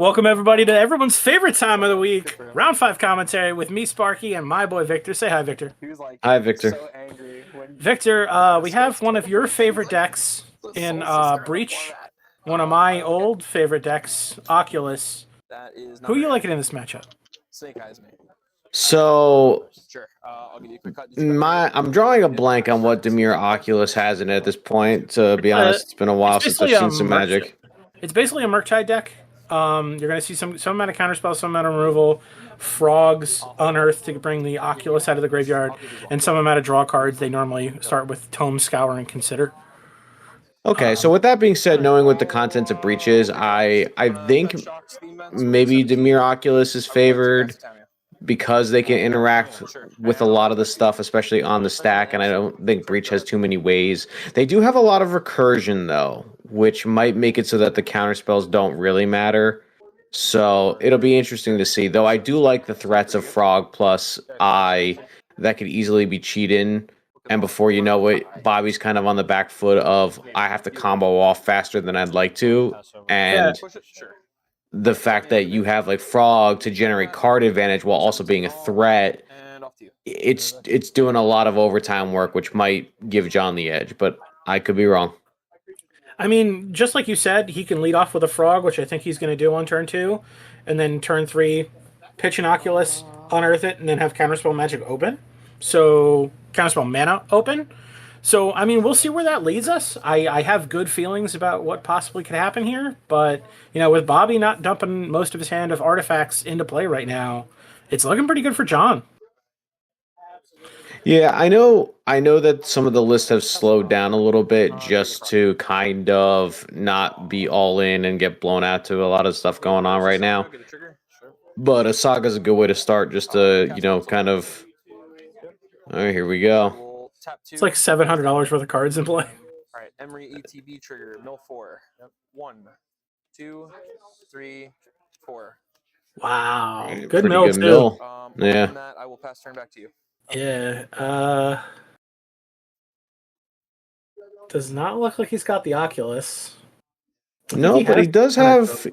Welcome everybody to everyone's favorite time of the week, round 5 commentary with me, Sparky, and my boy Victor. Say hi, Victor. He was like, Hi, Victor. so angry when Victor, we have one of your favorite decks in Breach, one of my old favorite decks, Oculus. that is Who are you liking in this matchup? Snake Eyes me. So Sure. I'll give you a quick cut. Did you cut I'm drawing a blank on what Dimir Oculus has in it at this point. To be honest, it's been a while since I've basically seen some magic. It's basically a Murktide deck. You're going to see some amount of counterspell, some amount of removal, frogs unearthed to bring the Oculus out of the graveyard, and some amount of draw cards. They normally start with Tome, Scour, and Consider. Okay, so with that being said, knowing what the contents of Breach is, I think maybe Dimir Oculus is favored because they can interact with a lot of the stuff, especially on the stack, and I don't think Breach has too many ways. They do have a lot of recursion, though, which might make it so that the counterspells don't really matter. So it'll be interesting to see, though I do like the threats of Frog plus Eye that could easily be cheated, and before you know it, Bobby's kind of on the back foot of, I have to combo off faster than I'd like to, and the fact that you have like Frog to generate card advantage while also being a threat, it's doing a lot of overtime work, which might give John the edge, but I could be wrong. I mean, just like you said, he can lead off with a Frog, which I think he's going to do on turn 2, and then turn 3, pitch an Oculus, unearth it, and then have Counterspell Magic open. So, Counterspell Mana open. So, I mean, we'll see where that leads us. I have good feelings about what possibly could happen here, but, you know, with Bobby not dumping most of his hand of artifacts into play right now, it's looking pretty good for John. Yeah, I know that some of the lists have slowed down a little bit just to kind of not be all in and get blown out to a lot of stuff going on right now. But a Saga's a good way to start, just to, you know, kind of... All right, here we go. It's like $700 worth of cards in play. All right, Emery ETB trigger, mill 4. 1, 2, 3, 4. Wow. Right, Good pretty mill, good too. mill. Yeah. That, I will pass turn back to you. Yeah. Does not look like he's got the Oculus. No, but he does have...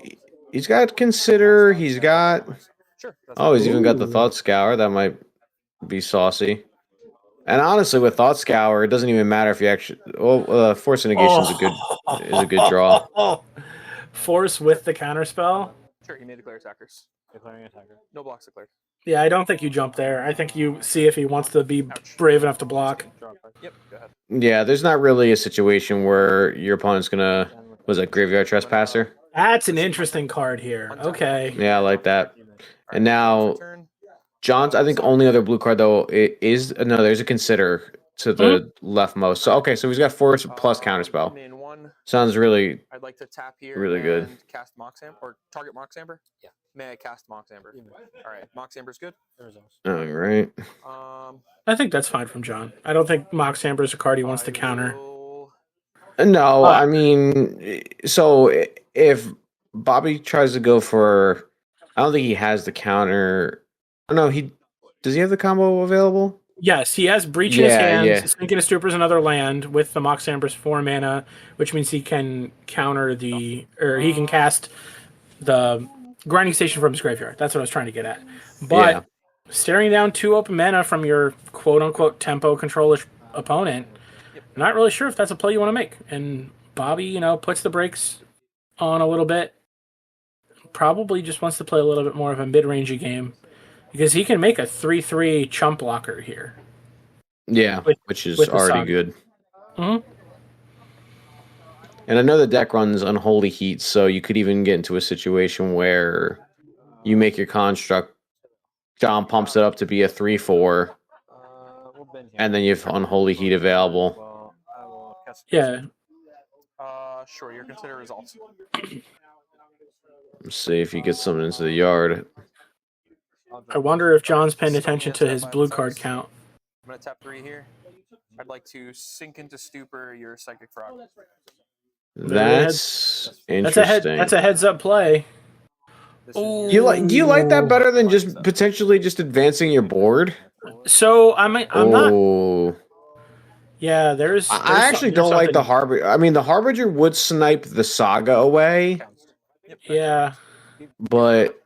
He's got Consider, he's got... Sure. Oh, he's even got the Thought Scour. That might be saucy. And honestly, with Thought Scour, it doesn't even matter if you actually... Well, Force Negation is a good draw. Force with the counterspell? Sure, you may declare attackers. Declaring attacker. No blocks declared. Yeah, I don't think you jump there. I think you see if he wants to be brave enough to block. Yep, go ahead. Yeah, there's not really a situation where your opponent's gonna... Was it Graveyard Trespasser? That's an interesting card here. Okay. Yeah, I like that. And now... John's, I think, only other blue card, though, is... No, there's a Consider to the leftmost. So, okay, so he's got Force plus Counterspell. Sounds really... I'd like to tap here really good. And cast Mox Amber, or target Mox Amber? Yeah. May I cast Mox Amber? All right, Mox Amber's good. All right. I think that's fine from John. I don't think Mox Amber is a card he wants to counter. No, I mean... So, if Bobby tries to go for... I don't think he has the counter... No, does he have the combo available? Yes, he has Breach in his hand, Sinking a Stupor is another land with the Mox Amber's 4 mana, which means he can counter he can cast the Grinding Station from his graveyard. That's what I was trying to get at. But staring down 2 open mana from your quote-unquote tempo controlish opponent, I'm not really sure if that's a play you want to make. And Bobby, you know, puts the brakes on a little bit. Probably just wants to play a little bit more of a mid-rangey game. Because he can make a 3/3 chump blocker here. Yeah, which is already good. Mm-hmm. And I know the deck runs Unholy Heat, so you could even get into a situation where you make your construct, John pumps it up to be a 3/4, and then you have Unholy Heat available. Yeah. Sure, your consider results. Let's see if you get something into the yard. I wonder if John's paying attention to his blue card count. I'm going to tap 3 here. I'd like to sink into Stupor your Psychic Frog. That's interesting. That's a heads-up play. Do you like that better than just potentially just advancing your board? So I'm not. Yeah, there's I actually don't like the Harbinger. I mean, the Harbinger would snipe the Saga away. Yeah. but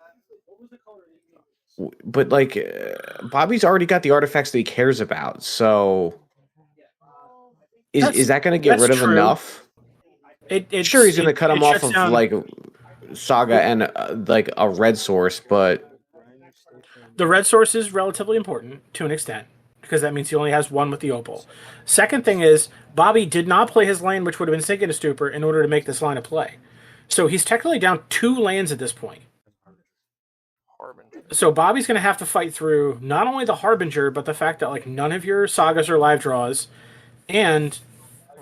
like Bobby's already got the artifacts that he cares about, so is that going to get rid of enough? Sure, he's going to cut him off of like Saga and like a red source, but the red source is relatively important to an extent because that means he only has one with the opal. Second thing is Bobby did not play his lane, which would have been Synchronous Stupor, in order to make this line of play. So he's technically down 2 lands at this point. So Bobby's going to have to fight through not only the Harbinger, but the fact that like none of your sagas are live draws, and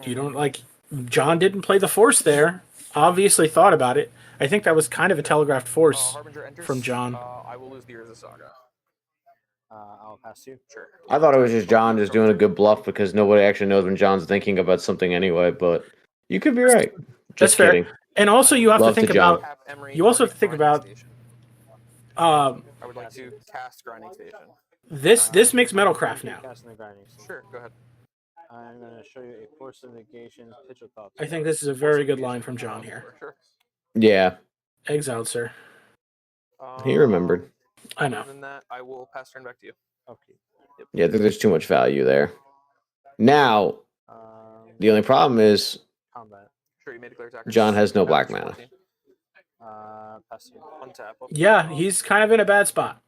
you don't like John didn't play the Force there. Obviously thought about it. I think that was kind of a telegraphed Force from John. I will lose the Urza Saga. I'll pass you. Sure. I thought it was just John just doing a good bluff because nobody actually knows when John's thinking about something anyway. But you could be right. Just That's kidding. Fair. And also you have to think about. You also have to think about. I would like to cast Grinding Station. This makes Metalcraft now. Sure, go ahead. I'm going to show you a Force of Negation, Pitch of Thoughts. I think this is a very good line from John here. Sure. Yeah. Exiled, sir. He remembered. I know. Other than that, I will pass turn back to you. Okay. Yep. Yeah, there's too much value there. Now, the only problem is combat. Sure, you may declare attacker. John has no black mana. Pass you. Untap. Yeah, he's kind of in a bad spot.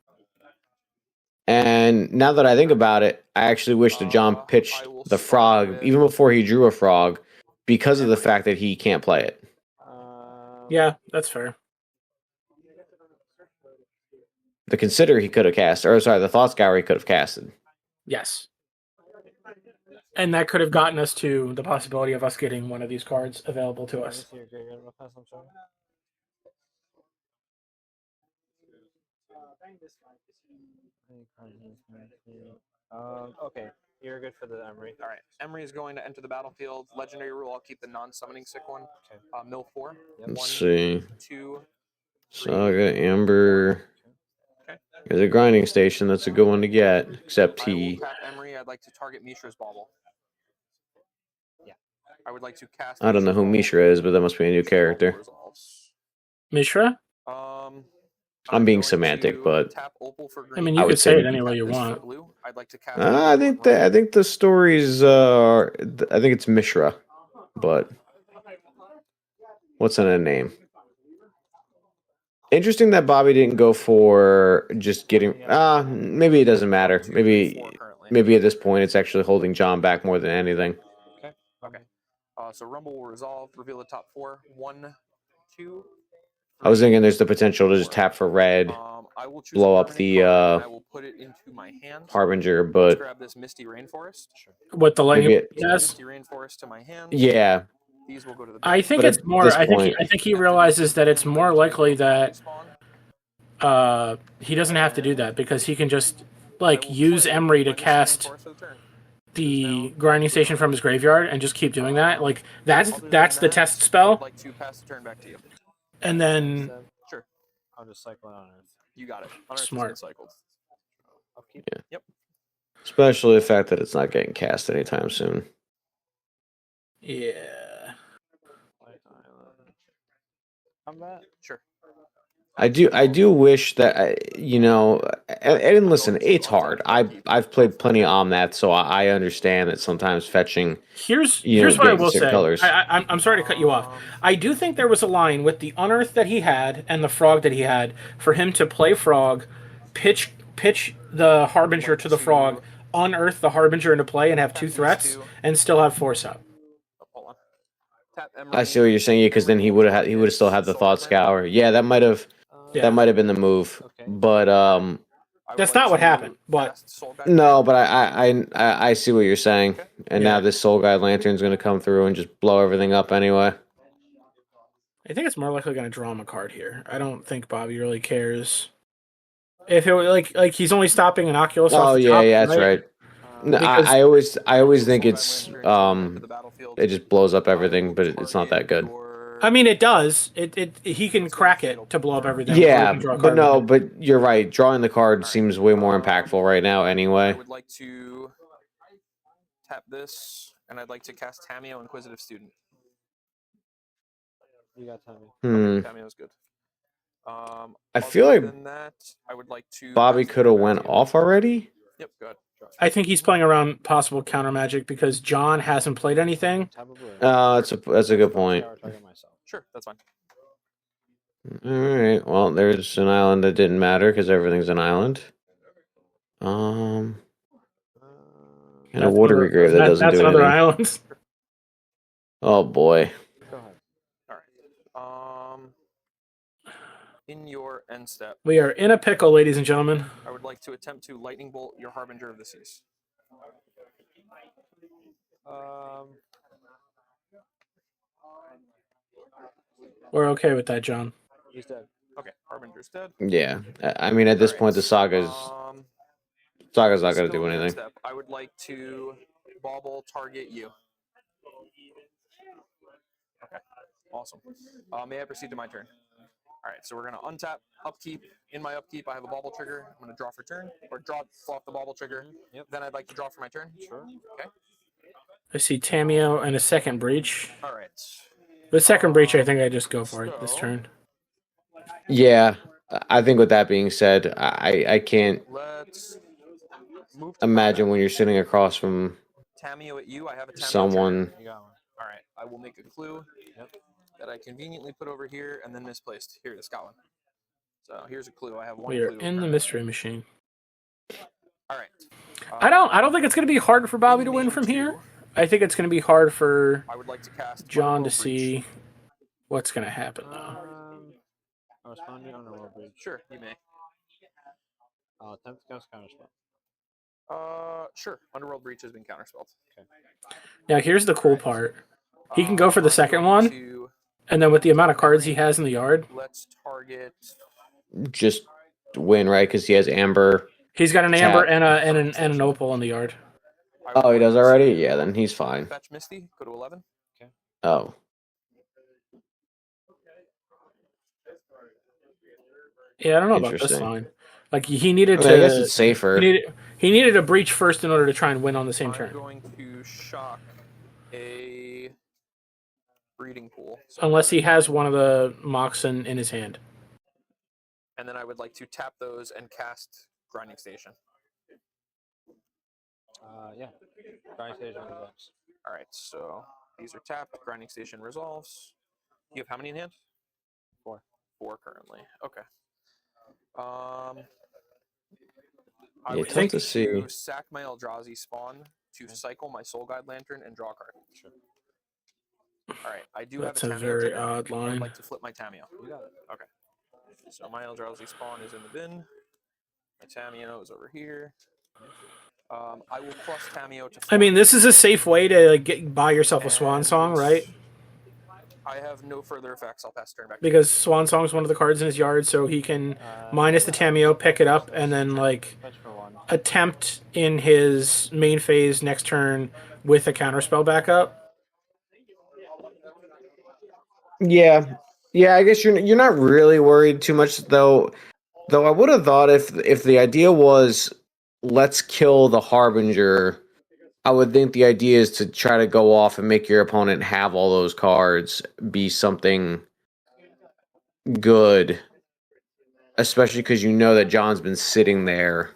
And now that I think about it, I actually wish that John pitched the frog even before he drew a frog because of the fact that he can't play it. Yeah, that's fair. The Consider he could have cast, or sorry, the Thought Scour he could have casted. Yes. And that could have gotten us to the possibility of us getting one of these cards available to us. Okay, you're good for the Emery. All right, Emery is going to enter the battlefield. Legendary rule, I'll keep the non-summoning sick one. Okay. Mill 4. Let's see. 2, 3. Saga, Amber. Okay. There's a Grinding Station. That's a good one to get, except I will he... tap Emery. I'd like to target Mishra's Bauble. Yeah. I would like to cast... I don't know who Mishra is, but that must be a new character. Mishra? I'm being semantic, but I mean, you could say it any way you want. I'd like to cast I think the stories are. I think it's Mishra, but what's in a name? Interesting that Bobby didn't go for just getting. Maybe it doesn't matter. Maybe at this point it's actually holding John back more than anything. Okay. So Rumble will resolve. Reveal the top 4. 1, 2. I was thinking there's the potential to just tap for red, blow up the I will put it into my hand. Harbinger, Let's but grab this Misty Rainforest. What the lightning? Yes. Misty Rainforest to my hand. Yeah. These will go to the. I think it's more. I think he realizes that it's more likely that he doesn't have to do that because he can just like use Emery to cast the Grinding Station from his graveyard and just keep doing that. Like that's the test spell. I'd like to pass the turn back to you. And then sure, I'll just cycle it on Earth. You got it. On Earth Smart. Cycled. I'll keep it. Yep. Especially the fact that it's not getting cast anytime soon. Yeah. Combat? Sure. I do wish that and listen, it's hard. I've played plenty on that, so I understand that sometimes fetching. Here's what I will say. Colors. I'm sorry to cut you off. I do think there was a line with the Unearth that he had and the Frog that he had for him to play Frog, pitch the Harbinger to the Frog, unearth the Harbinger into play, and have 2 threats, and still have Force up. I see what you're saying, because then he would have still had the Thought Scour. Yeah, that might have been the move, but that's not what happened. But no, but I see what you're saying, and now this Soul Guide Lantern's going to come through and just blow everything up anyway. I think it's more likely going to draw him a card here. I don't think Bobby really cares. If it like he's only stopping an Oculus. Oh off the yeah, top, yeah, that's right. No, I always think it's it just blows up everything, but it's not that good. I mean, it does. He can crack it to blow up everything. Yeah, but you're right. Drawing the card seems way more impactful right now. Anyway, I would like to tap this, and I'd like to cast Tameo, Inquisitive Student. You got Tameo. Tameo's good. I feel like than that, I would like to. Bobby could have went off already. Yep, good. I think he's playing around possible counter magic because John hasn't played anything. That's a good point. Sure, that's fine. All right. Well, there's an island that didn't matter because everything's an island. And a watery grave that doesn't do anything. That's another island. Oh boy. Go ahead. All right. In your end step, We are in a pickle, ladies and gentlemen. I would like to attempt to lightning bolt your Harbinger of the Seas. We're okay with that, John. He's dead. Okay, Harbinger's dead. Yeah. I mean, at this point, the saga's not going to do anything. Step, I would like to bauble target you. Okay, awesome. May I proceed to my turn? All right, so we're going to untap, upkeep. In my upkeep, I have a bauble trigger. I'm going to draw for turn, or draw off the bauble trigger. Yep. Then I'd like to draw for my turn. Sure. Okay. I see Tamiyo and a second breach. All right. The second breach, I think I just go for it this turn. Yeah, I think with that being said, I can't imagine when you're sitting across from Tamiyo at you. I have a Tamiyo someone. Trigger. All right, I will make a clue that I conveniently put over here and then misplaced. Here, the Scotland. So here's a clue. I have one. We are clue in the mystery machine. All right. I don't think it's going to be hard for Bobby to win from here. I think it's going to be hard for John to see what's going to happen now. Responding on a roll bridge. Sure, you may. 10th counts counterspell. Sure. Underworld Breach has been counterspelled. Okay. Now here's the cool part. He can go for the second one, and then with the amount of cards he has in the yard, let's target. Just win, right? Because he has Amber. He's got an Amber and an Opal in the yard. Oh, he does already? Yeah, then he's fine. Fetch Misty. Go to 11. Okay. Oh. Yeah, I don't know about this line. Like he needed to. I guess it's safer. He needed a breach first in order to try and win on the same turn. I'm going to shock a breeding pool. So unless he has one of the Moxen in his hand. And then I would like to tap those and cast Grinding Station. Yeah. Grinding Station resolves. All right, so these are tapped. Grinding Station resolves. You have how many in hand? 4. 4 currently. Okay. I would like to sack my Eldrazi spawn to cycle my Soul Guide Lantern and draw a card. Sure. All right, I do That's have a a very odd line. I'd like to flip my Tamiyo. You got it. Okay. So my Eldrazi spawn is in the bin. My Tamiyo is over here. I will plus Tamiyo to. I mean, this is a safe way to buy yourself a Swan Song, right? I have no further effects. I'll pass turn back. Because Swan Song is one of the cards in his yard, so he can minus the Tamiyo, pick it up, and then attempt in his main phase next turn with a counterspell backup. Yeah, I guess you're not really worried too much though. Though I would have thought if the idea was let's kill the Harbinger, I would think the idea is to try to go off and make your opponent have all those cards be something good, especially because you know that John's been sitting there.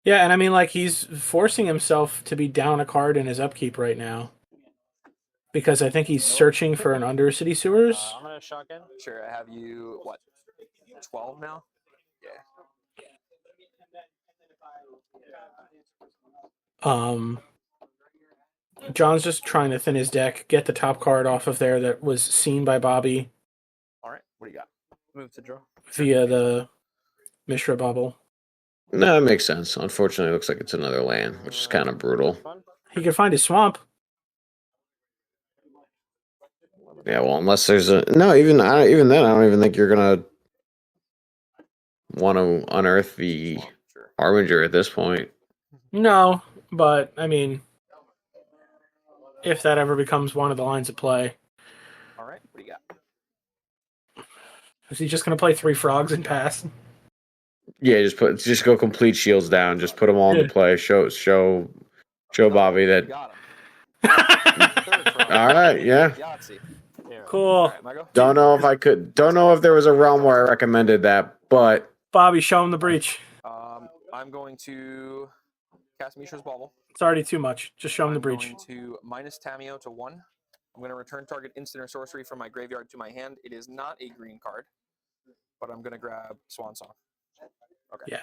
Yeah, and I mean, he's forcing himself to be down a card in his upkeep right now. Because I think he's searching for an Undercity Sewers. I'm going to shock in. Sure, I have you, 12 now? Yeah. John's just trying to thin his deck, get the top card off of there that was seen by Bobby. All right, what do you got? Move to draw. Via the Mishra bubble. No, it makes sense. Unfortunately, it looks like it's another land, which is kind of brutal. He could find his swamp. Yeah, well, unless there's even then, I don't even think you're gonna want to unearth the Harbinger at this point. No, but I mean, if that ever becomes one of the lines of play. All right, what do you got? Is he just gonna play 3 frogs and pass? Yeah, just go complete shields down. Just put them all into play. Show Bobby that. Got him. All right, yeah. Cool. Right, Michael? Don't know if I could. Don't know if there was a realm where I recommended that, but Bobby, show him the breach. I'm going to cast Mishra's Bauble. It's already too much. Just show him the breach. I'm going to minus Tamio to 1. I'm going to return target instant or sorcery from my graveyard to my hand. It is not a green card, but I'm going to grab Swan Song. Okay. Yeah,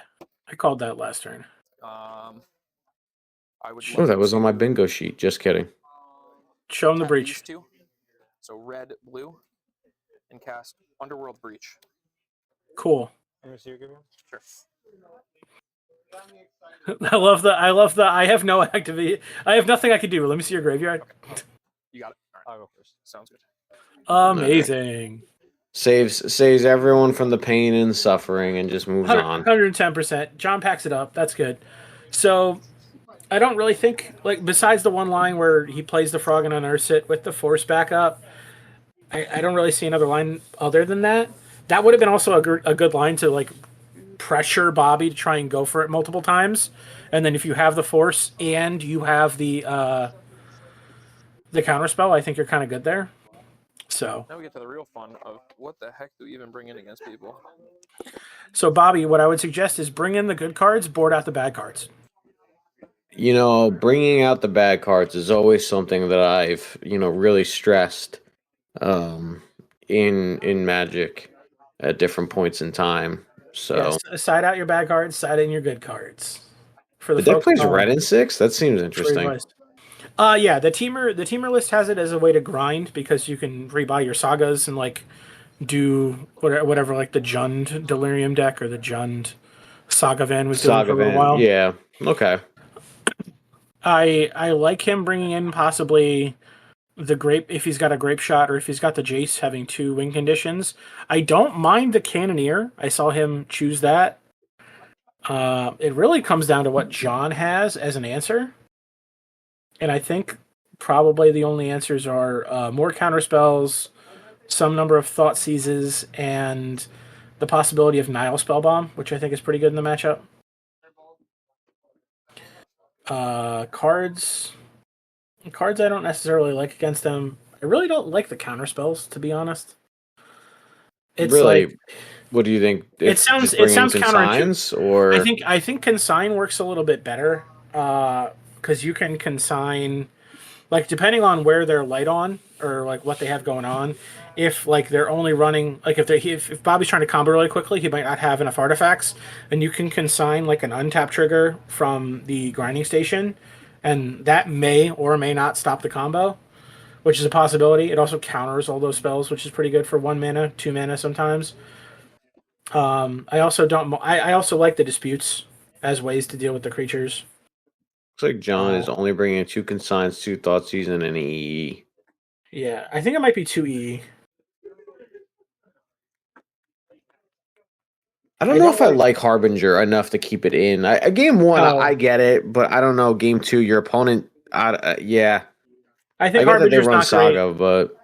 I called that last turn. I would. oh, that was on my bingo sheet. Just kidding. Show him the tap breach. these two. So red, blue, and cast Underworld Breach. Cool. Let me see your graveyard. Sure. I love the. I have no activity. I have nothing I can do. Let me see your graveyard. Okay. You got it. All right. I'll go first. Sounds good. Amazing. Saves everyone from the pain and suffering and just moves on. 110%. John packs it up. That's good. So I don't really think, like, besides the one line where he plays the frog and unearths it with the force backup, I don't really see another line other than that. That would have been also a good line to, like, pressure Bobby to try and go for it multiple times. And then if you have the force and you have the counterspell, I think you're kind of good there. So now we get to the real fun of what the heck do we even bring in against people? So Bobby, what I would suggest is bring in the good cards, board out the bad cards. You know, bringing out the bad cards is always something that I've, really stressed in Magic at different points in time. So yes, side out your bad cards, side in your good cards. For the deck plays red and 6. That seems interesting. Yeah, the teamer list has it as a way to grind because you can rebuy your sagas and like do whatever like the Jund Delirium deck or the Jund Saga Van was doing for a little while. Yeah. Okay. I like him bringing in possibly the grape if he's got a grape shot or if he's got the Jace having 2 win conditions. I don't mind the Cannoneer. I saw him choose that. It really comes down to what John has as an answer. And I think probably the only answers are more counterspells, some number of Thought Seizes, and the possibility of Nile Spellbomb, which I think is pretty good in the matchup. Cards I don't necessarily like against them. I really don't like the counterspells, to be honest. It's really, like, what do you think? It sounds counterintuitive. Or I think consign works a little bit better because you can consign, like depending on where they're light on or like what they have going on. If like they're only running like if Bobby's trying to combo really quickly, he might not have enough artifacts, and you can consign like an untap trigger from the grinding station, and that may or may not stop the combo, which is a possibility. It also counters all those spells, which is pretty good for 1 mana, 2 mana sometimes. I also like the disputes as ways to deal with the creatures. Looks like John is only bringing 2 consigns, 2 Thoughtseize, and an EE. Yeah, I think it might be 2 EE. I don't know if I like Harbinger enough to keep it in. Game 1, I get it, but I don't know. Game 2, your opponent, yeah. I think Harbinger's Harbinger's they run not Saga, great. But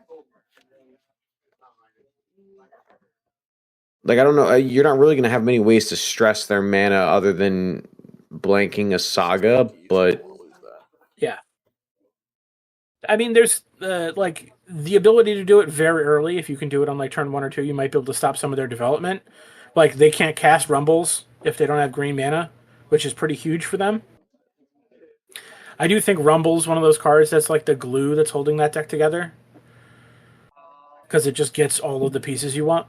like I don't know. You're not really going to have many ways to stress their mana other than blanking a Saga. But yeah, I mean, there's like the ability to do it very early. If you can do it on like turn 1 or 2, you might be able to stop some of their development. Like they can't cast Rumbles if they don't have green mana, which is pretty huge for them. I do think Rumble's one of those cards that's like the glue that's holding that deck together. Because it just gets all of the pieces you want.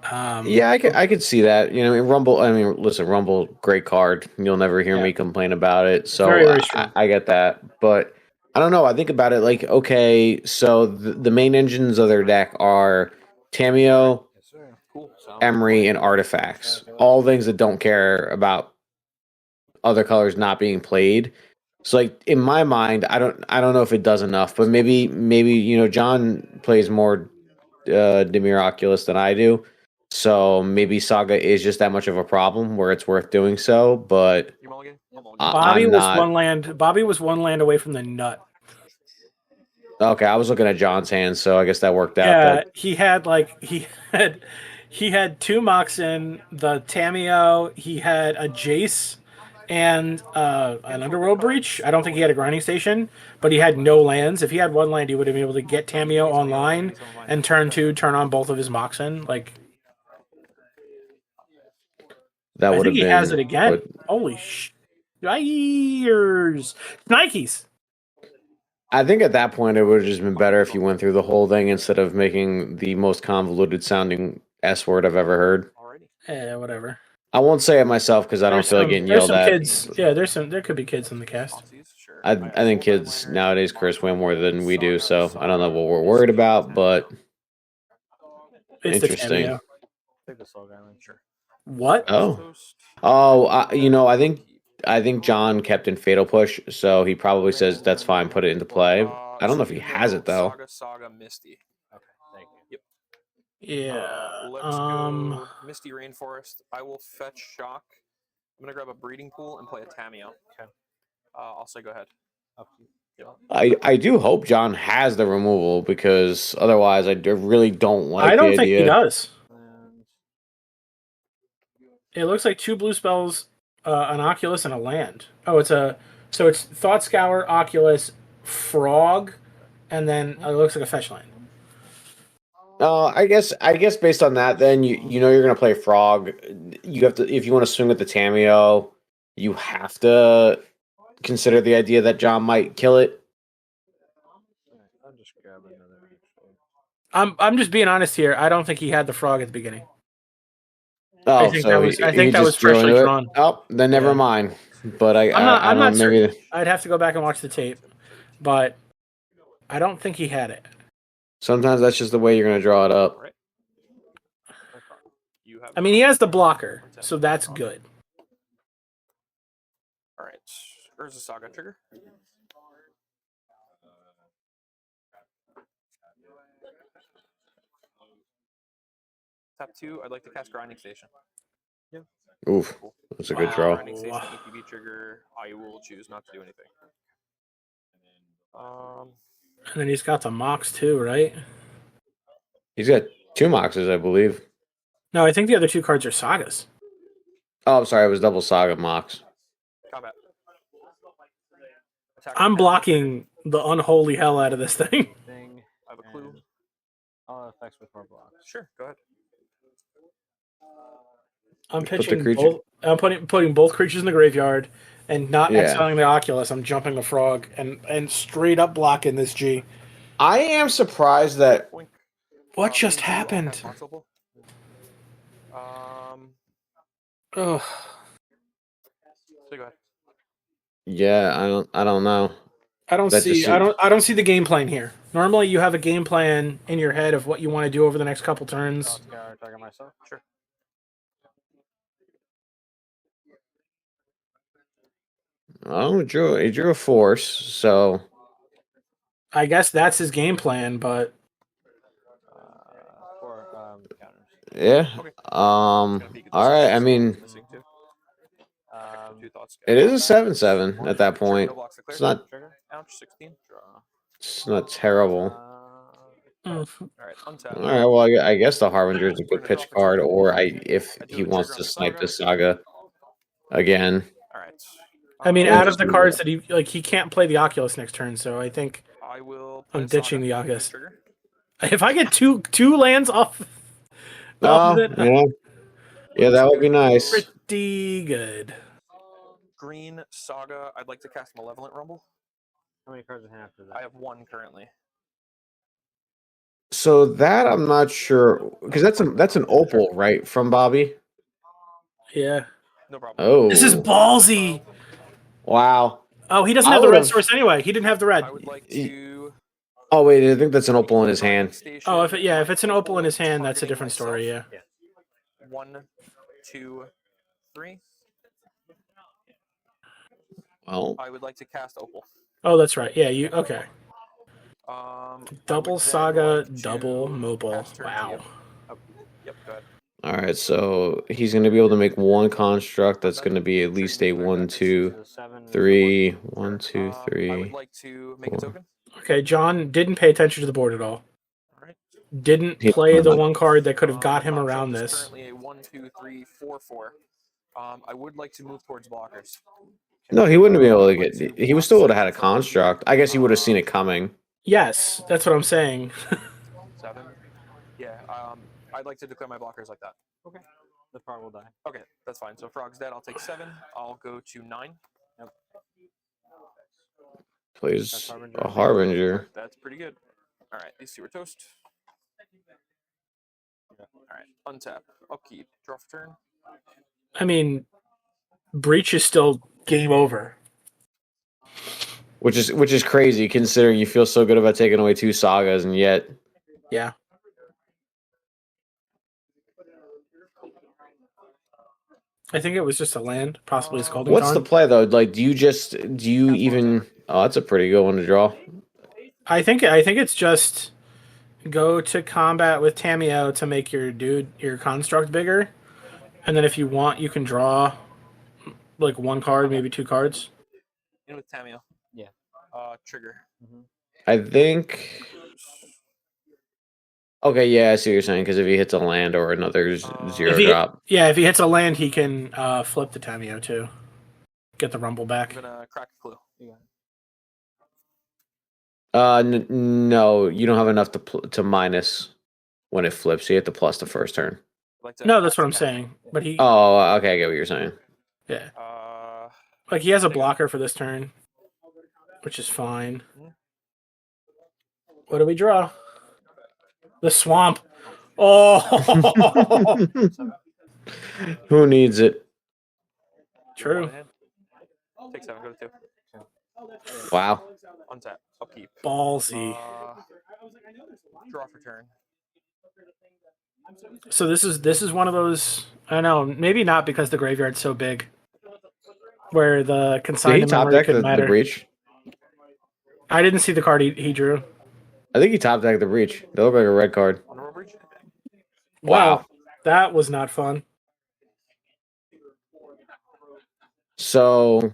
Yeah, I could see that. Rumble. Listen, Rumble, great card. You'll never hear me complain about it. So very, very strong. I get that. But I don't know. I think about it like, okay, so the main engines of their deck are Tamio, Emery, and Artifacts. All things that don't care about other colors not being played. So like in my mind, I don't know if it does enough, but maybe John plays more Dimir Oculus than I do. So maybe Saga is just that much of a problem where it's worth doing so, but Bobby was 1 land away from the nut. Okay, I was looking at John's hand, so I guess that worked out. Yeah, he had 2 Moxen, the Tamio, he had a Jace, and an Underworld Breach. I don't think he had a grinding station, but he had no lands. If he had one land, he would have been able to get Tamiyo online and turn on both of his Moxen. Like, That I would think have he been. has it again. But Holy years. Nikes. I think at that point it would have just been better if you went through the whole thing instead of making the most convoluted sounding S word I've ever heard. Whatever. I won't say it myself because I don't feel like getting yelled at. Kids. Yeah, there could be kids in the cast. I think kids nowadays curse way more than we do, so I don't know what we're worried about, but it's interesting. What? I think John kept in Fatal Push, so he probably says that's fine, put it into play. I don't know if he has it though. Saga Misty. Okay, thank you. Yep. Yeah. Let's go Misty Rainforest. I will fetch Shock. I'm gonna grab a Breeding Pool and play a Tamiyo. Okay. I'll say go ahead. I do hope John has the removal because otherwise I really don't like. I don't think he does. It looks like 2 blue spells, an Oculus, and a land. Oh, it's Thought Scour, Oculus, Frog, and then it looks like a fetch land. I guess based on that, then you know you're gonna play Frog. You have to, if you want to swing with the Tamiyo, you have to consider the idea that John might kill it. I'll just grab another. I'm just being honest here. I don't think he had the Frog at the beginning. Oh, I think that was freshly drawn. Oh, then never mind. But I'm not maybe certain. I'd have to go back and watch the tape, but I don't think he had it. Sometimes that's just the way you're going to draw it up. I mean, he has the blocker, so that's good. All right, Urza Saga trigger. Tap 2. I'd like to cast Grinding Station. Yep. Oof, that's a good draw. Grinding Station, ETB trigger. I will choose not to do anything. And then he's got the Mox too, right? He's got 2 Moxes, I believe. No, I think the other 2 cards are Sagas. Oh, I'm sorry, it was double Saga Mox. Combat. I'm blocking the unholy hell out of this thing. I have a clue. All effects with more blocks. Sure, go ahead. I'm pitching both. I'm putting both creatures in the graveyard and not exiling the Oculus. I'm jumping the Frog and straight up blocking this G. I am surprised that. What just happened? So go ahead. Yeah, I don't know. I don't see the game plan here. Normally, you have a game plan in your head of what you want to do over the next couple turns. Sure. Oh, he drew a force, so I guess that's his game plan, but yeah. All right. I mean, it is a 7/7 at that point. It's not. It's not terrible. All right. Well, I guess the Harbinger is a good pitch card, or if he wants to snipe the Saga again. All right. I mean, out of the cards that he can't play the Oculus next turn, so I think I'm ditching the Oculus. If I get two lands off of it, yeah, that would be nice. Pretty good. Green Saga. I'd like to cast Malevolent Rumble. How many cards in hand after that? I have 1 currently. So that I'm not sure because that's an opal, right, from Bobby? Yeah. No problem. Oh, this is ballsy. Wow. Oh, he doesn't have the red source anyway. He didn't have the red. I would like to. Oh wait, I think that's an opal in his hand. Oh, if it's an opal in his hand, that's a different story. Yeah. 1, 2, 3. Well, I would like to cast opal. Oh, that's right. Yeah, you okay? Double like Saga, double mobile. Wow. Yep, go ahead. All right, so he's going to be able to make 1 construct. That's going to be at least a 1, 2, 3. 1, 2, 3. I would like to make a token. Okay, John didn't pay attention to the board at all. All right. Didn't play the one card that could have got him around this. Currently a 1, 2, 3, 4, 4. I would like to move towards blockers. No, he wouldn't be able to Like get. to He would block still would have had a second from construct. I guess he would have seen it coming. Yes, that's what I'm saying. 7. Yeah. I'd like to declare my blockers like that. Okay. The part will die. Okay, that's fine. So Frog's dead. I'll take 7. I'll go to 9. Yep. Plays Harbinger. a Harbinger. That's pretty good. All right, these two are toast. Yeah. All right, untap, upkeep, draw for turn. I mean, Breach is still game over. Which is crazy considering you feel so good about taking away 2 sagas and yet Yeah. I think it was just a land, possibly a Scalding what's the Tarn. play though? Like do you even oh that's a pretty good one to draw. I think it's just go to combat with Tamio to make your construct bigger. And then if you want you can draw like 1 card, maybe 2 cards. In with Tamio. Yeah. Trigger. I think okay, yeah, I see what you're saying because if he hits a land or another 0 drop. Yeah, if he hits a land he can flip the Tamio too. Get the rumble back. I'm gonna crack a clue. You got it. No, you don't have enough to minus when it flips. You hit the plus the first turn. Like to No, that's what I'm cast saying. But he Oh, okay, I get what you're saying. yeah. Tamio. Like he has a blocker for this turn, which is fine. What do we draw? The swamp. Oh, Who needs it? true. Take 7, go to 2. Wow. Untap, upkeep. Ballsy. Draw for turn. So this is one of those. I don't know, maybe not because the graveyard's so big, where the Did he consigned top memory deck could the matter. breach? I didn't see the card he drew. I think he top decked the breach. That looked like a red card. Honorable breach. Wow. Wow, that was not fun. So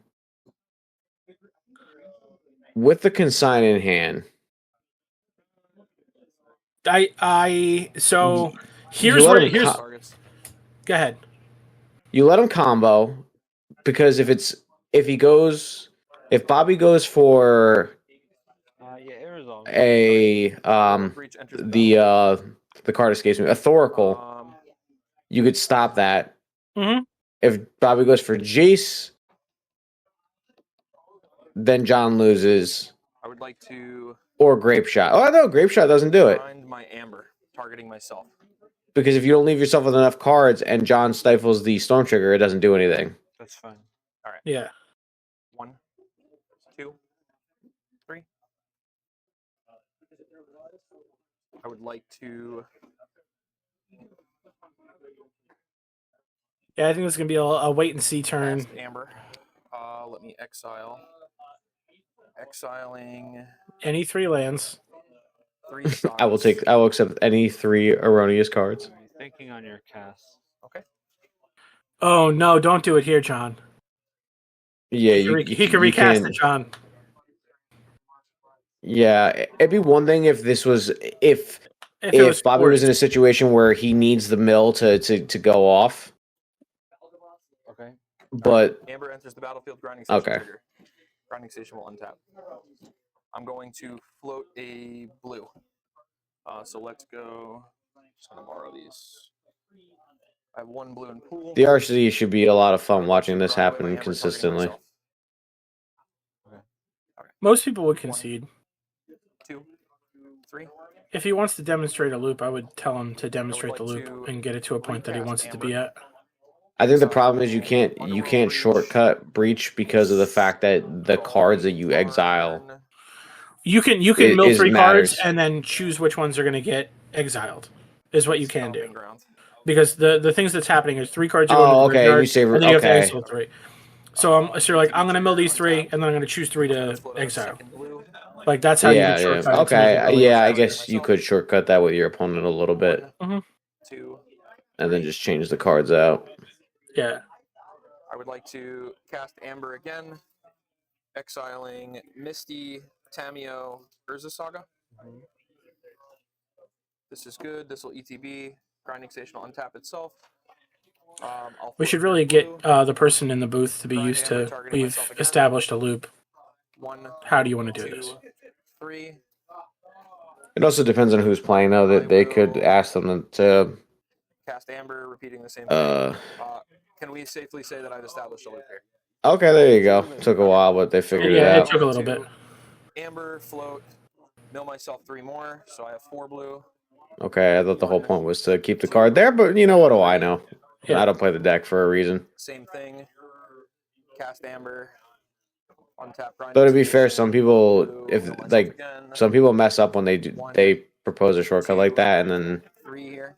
with the consign in hand, So You here's let where him here's. Targets. Go ahead. you let him combo because if Bobby goes for Yeah, Arizona. a Breach enters the card escapes me, Authorical, you could stop that. Mm-hmm. If Bobby goes for Jace, then John loses. I would like to Or Grape Shot. Oh, no, Grape Shot doesn't do it. grind my amber, targeting myself. Because if you don't leave yourself with enough cards and John stifles the Storm Trigger, it doesn't do anything. That's fine. All right. Yeah. 1, 2, 3. I would like to Yeah, I think this is gonna be a wait and see turn. cast amber. Let me exile. Exiling Any 3 lands. 3 I will accept any 3 erroneous cards. Alright, thinking on your cast. Okay. Oh no! Don't do it here, John. Yeah, He can recast it, John. Yeah, it'd be one thing if this was if it was Bobby was forced. in a situation where he needs the mill to go off. Okay. But Amber enters the battlefield. Grinding station Okay. trigger. Grinding station will untap. I'm going to float a blue. So let's go. Just gonna borrow these. I have 1 blue in pool. the RC should be a lot of I fun would like watching to this grind away my happen amber, targeting consistently. myself. Most people would concede. 2, 3. If he wants to demonstrate a loop, I would tell him to demonstrate like the loop to and get it to a point that he recast wants it to Amber. be at. I think the problem is you can't shortcut breach because of the fact that the cards that you exile. You can It mill 3 matters. cards and then choose which ones are going to get exiled. Is what you can do. Stomping ground. Because the things that's happening is 3 cards are going Oh, to the okay. graveyard, You say and then you have to okay. exile 3. So you're like, I'm going to mill these 3, and then I'm going to choose 3 to Float out a exile. second blue. Like that's how you Yeah, can yeah. shortcut it to make it Okay. really Yeah, I exile. guess you could shortcut that with your opponent a little bit 1, 2. and then just change the cards out. Yeah. I would like to cast Amber again, exiling Misty, Tamio, Urza Saga. This is good. This will ETB. Grinding Station will untap itself. We should really get the person in the booth to be used to. We've established a loop. 1. How do you want to do this? 3. It also depends on who's playing, though. That they could ask them to cast Amber, repeating the same thing. Can we safely say that I've established a loop here? Okay, there you go. Took a while, but they figured it out. Yeah, it took a little bit. Amber, float, mill myself 3 more, so I have 4 blue. Okay, I thought the whole point was to keep the card there, but you know what do I know? Yeah. I don't play the deck for a reason. Same thing. Cast Amber. Untap. Though to be fair, some people some people mess up when they propose a shortcut like that, and then 3 here.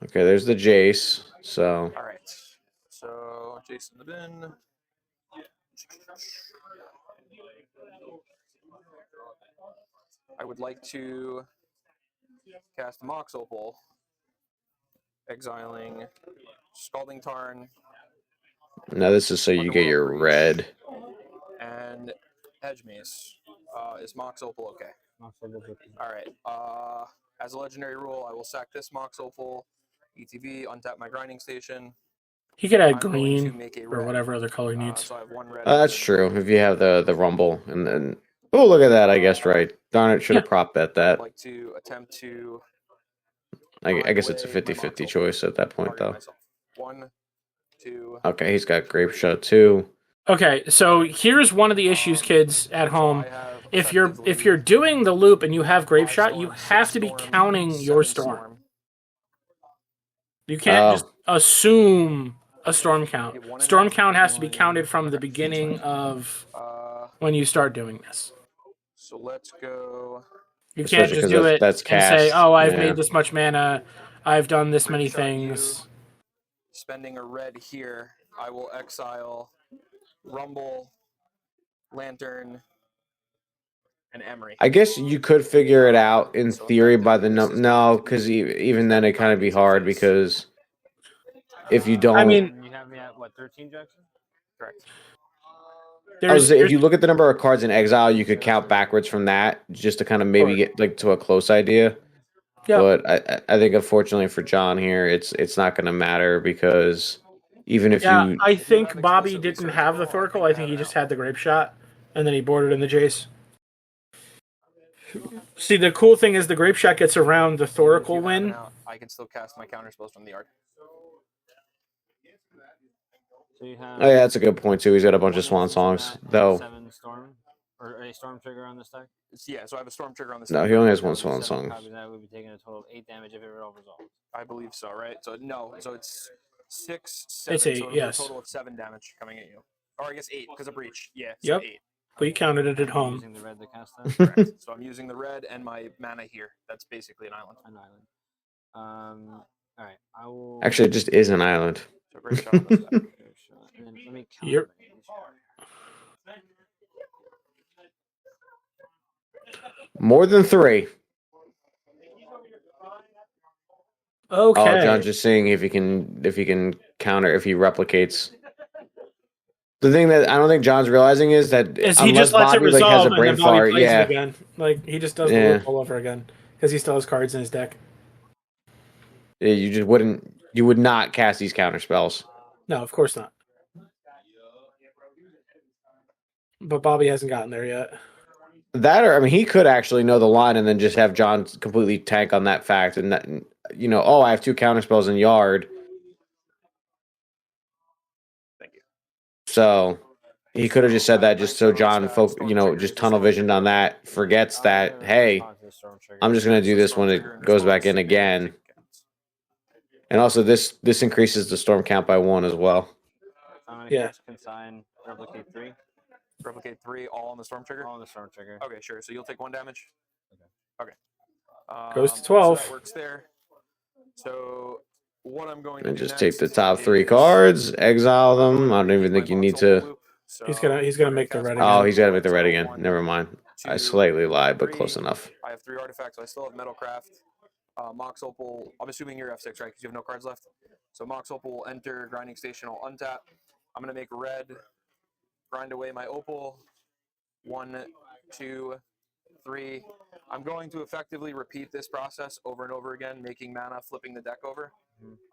Okay, there's the Jace. So all right. So Jace in the bin. I would like to cast Mox Opal, exiling Scalding Tarn. Now this is so you get your red. And Hedge Mace. Is Mox Opal okay? All right. As a legendary rule, I will sack this Mox Opal, ETB, untap my grinding station. He could add green or whatever other color he needs. So I have 1 red. That's true. If you have the rumble, and then look at that. I guess right. Darn it, should have prop bet that. I'd like to attempt to. I guess it's a 50-50 choice at that point, though. 1, 2. Okay, he's got Grape Shot too. Okay, so here's one of the issues, kids at home. If you're doing the loop and you have Grape Shot, you have to be counting your storm. You can't just assume a storm count. Storm count has to be counted from the beginning of when you start doing this. So let's go. You can't just do it and say, "Oh, I've made this much mana. I've done this many things." Spending a red here, I will exile Rumble, Lantern, and Emery. I guess you could figure it out in theory by the no, because even then it kind of be hard because if you don't. I mean, you have me at what 13, Jackson? Correct. If you look at the number of cards in exile, you could count backwards from that just to kind of maybe get to a close idea. Yeah. But I think unfortunately for John here, it's not going to matter because even if you. I think Bobby didn't have the Thoracle. I think he just had the Grape Shot, and then he boarded in the Jace. See, the cool thing is the Grape Shot gets around the Thoracle win. I can still cast my counter spells from the yard. So you have yeah, that's a good point too. He's got a bunch of Swan Songs, though. 7 storm or a storm trigger on this deck. Yeah, so I have a storm trigger on this. No, he only has 1 Swan Song. That would be taking a total of 8 damage if it were all resolved. I believe so, right? So no, so it's 6, 7. It's 8, so yes. A total of 7 damage coming at you, or I guess 8 because of breach. Yeah. So 8. We counted it at home. Using the red to cast that. Correct. So I'm using the red and my mana here. That's basically an island. All right. I will. Actually, it just is an island. So great shot on this deck. And then let me Yep. More than 3. Okay. Oh, John's just seeing if he can counter if he replicates. The thing that I don't think John's realizing is that he just lets Bobby it resolve has a and brain then Bobby fart, plays it again. Like he just does the loop all over again because he still has cards in his deck. Yeah, you would not cast these counter spells. No, of course not. But Bobby hasn't gotten there yet. He could actually know the line and then just have John completely tank on that fact and that, I have 2 counter spells in yard. Thank you. So he could have just said that just so John, just tunnel visioned on that, forgets that, hey, I'm just going to do this when it goes back in again. And also this increases the storm count by 1 as well. Yeah. Consign, replicate 3. Replicate 3, all on the storm trigger? All on the storm trigger. Okay, sure. So you'll take 1 damage? Okay. Goes to 12. So that works there. So what I'm going to do just next take the top 3 cards, exile them. I don't even think you need to. He's gonna make the red again. Oh, he's got to make the red again. Never mind. I slightly lied, but close enough. I have 3 artifacts. So I still have Metalcraft. Mox Opal. I'm assuming you're F6, right? Because you have no cards left. So Mox Opal will enter grinding station. I'll untap. I'm gonna make red. Grind away my Opal. 1, 2, 3. I'm going to effectively repeat this process over and over again, making mana, flipping the deck over.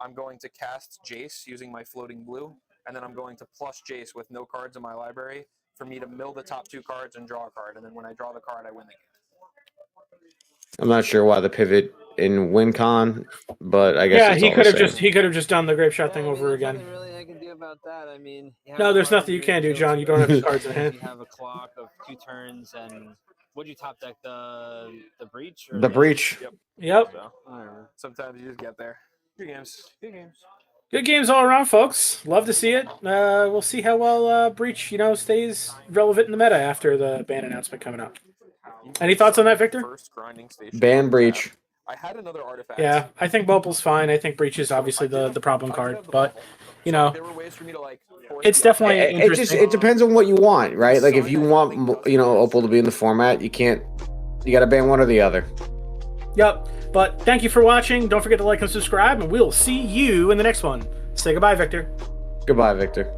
I'm going to cast Jace using my floating blue, and then I'm going to plus Jace with no cards in my library for me to mill the top 2 cards and draw a card, and then when I draw the card, I win the game. I'm not sure why the pivot in WinCon, but I guess Yeah, it's he all could the have same. just done the grape shot thing over again. Nothing really I can do about that. I mean, No, there's nothing you can do, John. You don't have cards in hand. You have a clock of 2 turns, and would you top deck the breach? Or The breach. Yep. So, sometimes you just get there. Good games. Good games. Good games all around, folks. Love to see it. We'll see how well Breach, stays relevant in the meta after the ban announcement coming up. Any thoughts on that, Victor? First grinding station. Ban Breach. I had another artifact. Yeah, I think Bopal's fine. I think Breach is obviously the problem card, but there were ways for me to it's definitely interesting. It depends on what you want, right? Like if you want Opal to be in the format, you got to ban one or the other. Yep. But thank you for watching. Don't forget to like and subscribe, and we'll see you in the next one. Say goodbye, Victor. Goodbye, Victor.